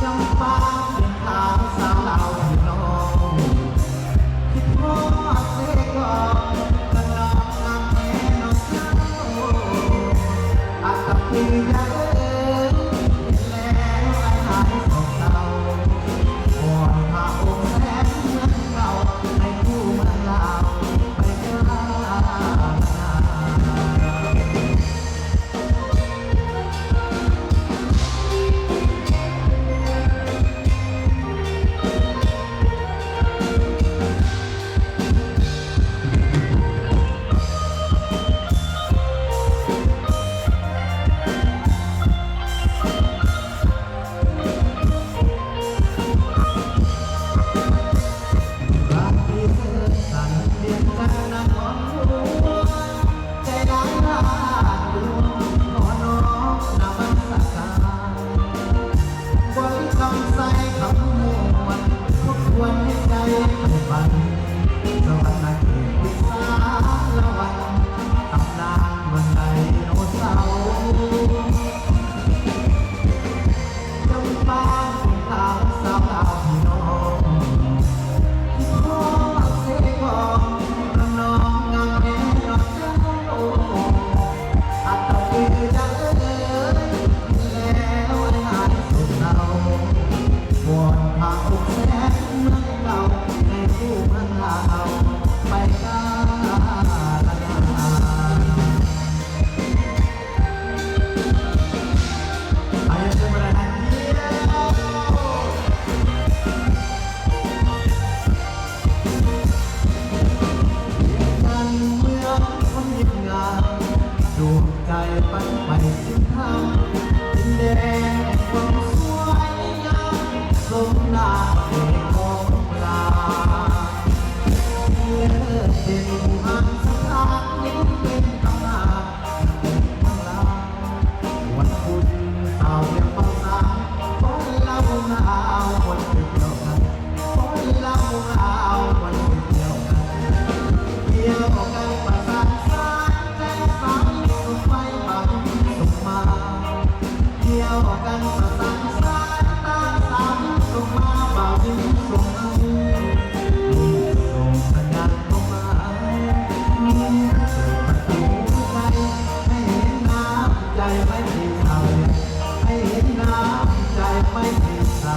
จำปาเป็นขาวสาวเหล่าพี่น้องคิดฮอดเสกองกันน้องนำแม่น้องเจ้าอาจจะปียาเอ๋ยเห็นแล้วไอ้หายสงเศร้าก่อนพาองค์แสนเหมือนเก่าให้คู่เมืองลาวไปเจอปันไปสิ้นทางดินแดนความสวยงามสมนาเอกของลาเลิศเด่นผู้อ่านสถานยิ่งเป็นตำนานของลาวันพุธสาวเรียงบางสาวคนเล่าหนาวคนไปเที่ยวกันคนเล่าหนาวคนไปเที่ยวกันเที่ยวกันประสานสายใจสาวสุขไปเที่ยวกันประสานสายตาสามส่งมาบ่าวยิ้มส่งให้ส่งสัญญาณเข้ามาเปิดประตูใจให้เห็นน้ำใจไม่มีเศร้าให้เห็นน้ำใจไม่มีเศร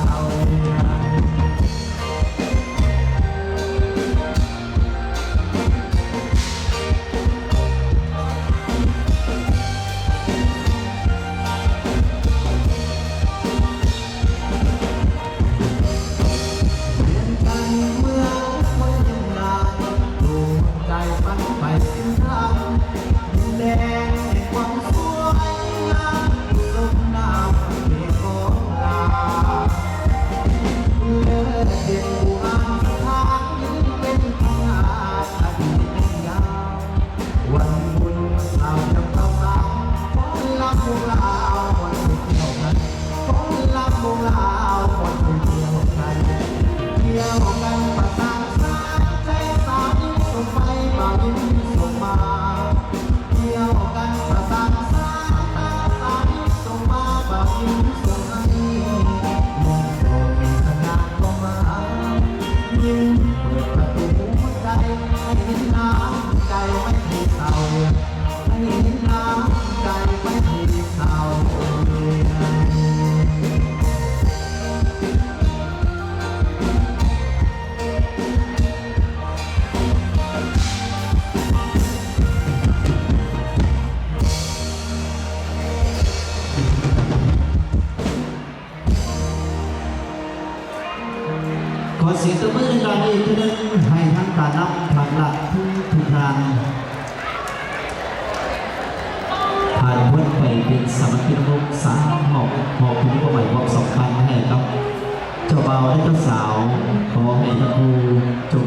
้าขอเสียงตบมือดังๆอีกทีนึงให้ทั้งการนับทางหลักทุกทางผ่านพ้นไปเป็นสามัคคีนุกสามหอบคุณผู้ใหม่ความสำคัญให้กับเจ้าบ่าวและเจ้าสาวขอให้ทั้งคู่จง